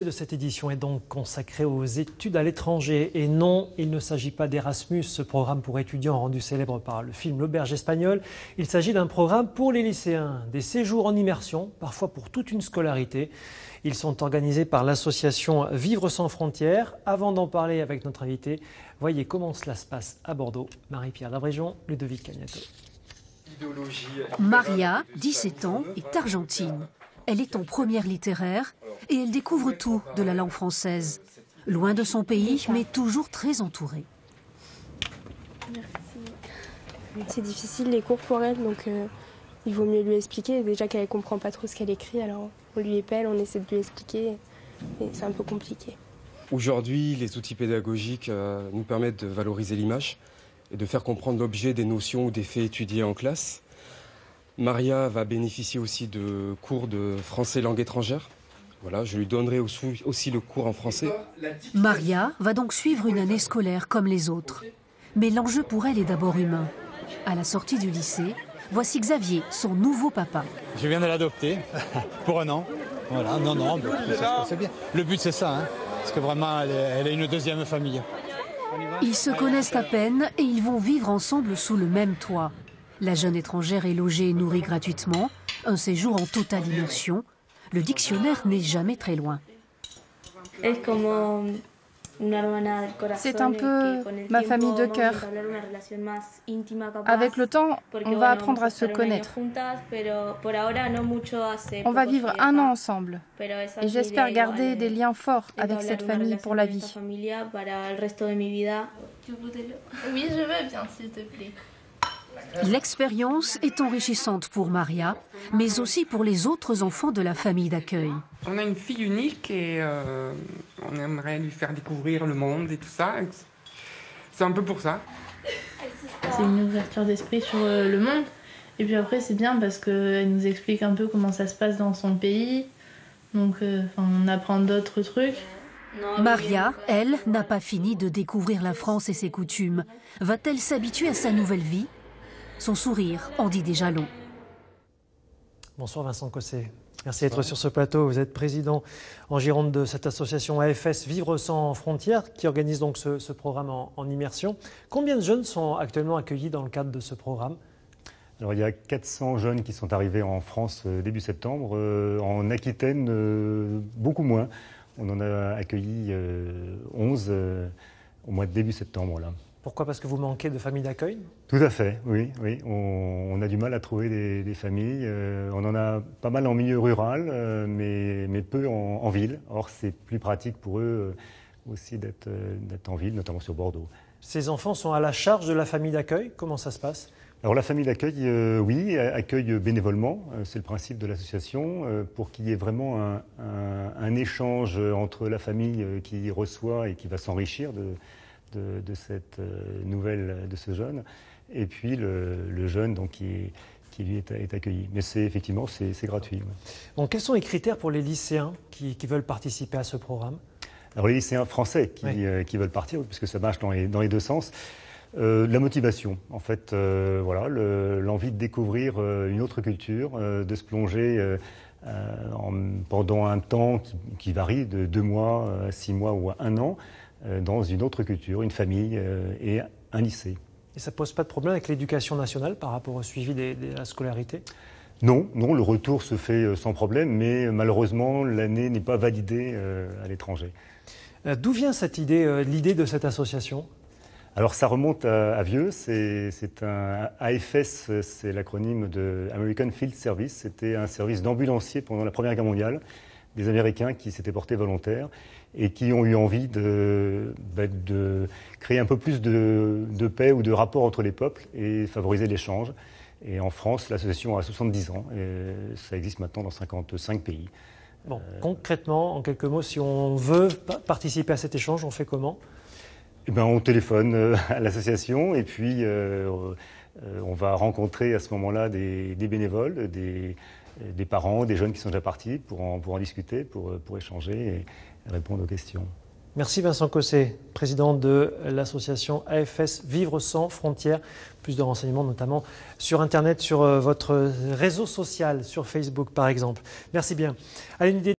De cette édition est donc consacrée aux études à l'étranger. Et non, il ne s'agit pas d'Erasmus, ce programme pour étudiants rendu célèbre par le film L'Auberge espagnole. Il s'agit d'un programme pour les lycéens, des séjours en immersion, parfois pour toute une scolarité. Ils sont organisés par l'association Vivre sans frontières. Avant d'en parler avec notre invité, voyez comment cela se passe à Bordeaux. Marie-Pierre Lavréjon, Ludovic Cagnato. Maria, 17 ans, est argentine. Elle est en première littéraire et elle découvre tout de la langue française. Loin de son pays, mais toujours très entourée. Merci. C'est difficile les cours pour elle, donc il vaut mieux lui expliquer. Déjà qu'elle ne comprend pas trop ce qu'elle écrit, alors on lui épelle, on essaie de lui expliquer, et c'est un peu compliqué. Aujourd'hui, les outils pédagogiques nous permettent de valoriser l'image et de faire comprendre l'objet des notions ou des faits étudiés en classe. Maria va bénéficier aussi de cours de français langue étrangère. Voilà, je lui donnerai aussi le cours en français. Maria va donc suivre une année scolaire comme les autres. Mais l'enjeu pour elle est d'abord humain. À la sortie du lycée, voici Xavier, son nouveau papa. Je viens de l'adopter pour un an. Voilà, non, ça se passe bien. Le but c'est ça, hein, parce que vraiment elle est une deuxième famille. Ils se connaissent à peine et ils vont vivre ensemble sous le même toit. La jeune étrangère est logée et nourrie gratuitement, un séjour en totale immersion. Le dictionnaire n'est jamais très loin. C'est un peu ma famille de cœur. Avec le temps, on va apprendre à se connaître. On va vivre un an ensemble. Et j'espère garder des liens forts avec cette famille pour la vie. Oui, je veux bien, s'il te plaît. L'expérience est enrichissante pour Maria, mais aussi pour les autres enfants de la famille d'accueil. On a une fille unique et on aimerait lui faire découvrir le monde et tout ça. C'est un peu pour ça. C'est une ouverture d'esprit sur le monde. Et puis après, c'est bien parce qu'elle nous explique un peu comment ça se passe dans son pays. Donc on apprend d'autres trucs. Maria, elle, n'a pas fini de découvrir la France et ses coutumes. Va-t-elle s'habituer à sa nouvelle vie ? Son sourire en dit déjà long. Bonsoir Vincent Cosset. Merci d'être sur ce plateau. Vous êtes président en Gironde de cette association AFS Vivre sans frontières qui organise donc ce programme en immersion. Combien de jeunes sont actuellement accueillis dans le cadre de ce programme ? Alors, il y a 400 jeunes qui sont arrivés en France début septembre. En Aquitaine, beaucoup moins. On en a accueilli 11 au mois de début septembre. Là. Pourquoi ? Parce que vous manquez de familles d'accueil ? Tout à fait, oui. On a du mal à trouver des familles. On en a pas mal en milieu rural, mais peu en ville. Or, c'est plus pratique pour eux aussi d'être en ville, notamment sur Bordeaux. Ces enfants sont à la charge de la famille d'accueil ? Comment ça se passe ? Alors la famille d'accueil, oui, accueille bénévolement, c'est le principe de l'association, pour qu'il y ait vraiment un échange entre la famille qui reçoit et qui va s'enrichir de cette nouvelle de ce jeune, et puis le jeune donc, qui lui est accueilli. Mais effectivement, c'est gratuit. Ouais. Donc, quels sont les critères pour les lycéens qui veulent participer à ce programme ? Alors les lycéens français qui veulent partir, puisque ça marche dans les deux sens. La motivation, en fait, voilà, l'envie de découvrir une autre culture, de se plonger pendant un temps qui varie de 2 mois à 6 mois ou à 1 an dans une autre culture, une famille et un lycée. Et ça ne pose pas de problème avec l'éducation nationale par rapport au suivi de la scolarité ? Non, le retour se fait sans problème, mais malheureusement, l'année n'est pas validée à l'étranger. D'où vient cette idée, l'idée de cette association ? Alors ça remonte à vieux, c'est un AFS, c'est l'acronyme de American Field Service, c'était un service d'ambulanciers pendant la Première Guerre mondiale, des Américains qui s'étaient portés volontaires et qui ont eu envie de créer un peu plus de paix ou de rapport entre les peuples et favoriser l'échange. Et en France, l'association a 70 ans et ça existe maintenant dans 55 pays. Bon, concrètement, en quelques mots, si on veut participer à cet échange, on fait comment ? Eh ben, on téléphone à l'association et puis on va rencontrer à ce moment-là des bénévoles, des parents, des jeunes qui sont déjà partis pour en discuter, pour échanger et répondre aux questions. Merci Vincent Cosset, président de l'association AFS Vivre sans frontières. Plus de renseignements notamment sur Internet, sur votre réseau social, sur Facebook par exemple. Merci bien. Allez, une idée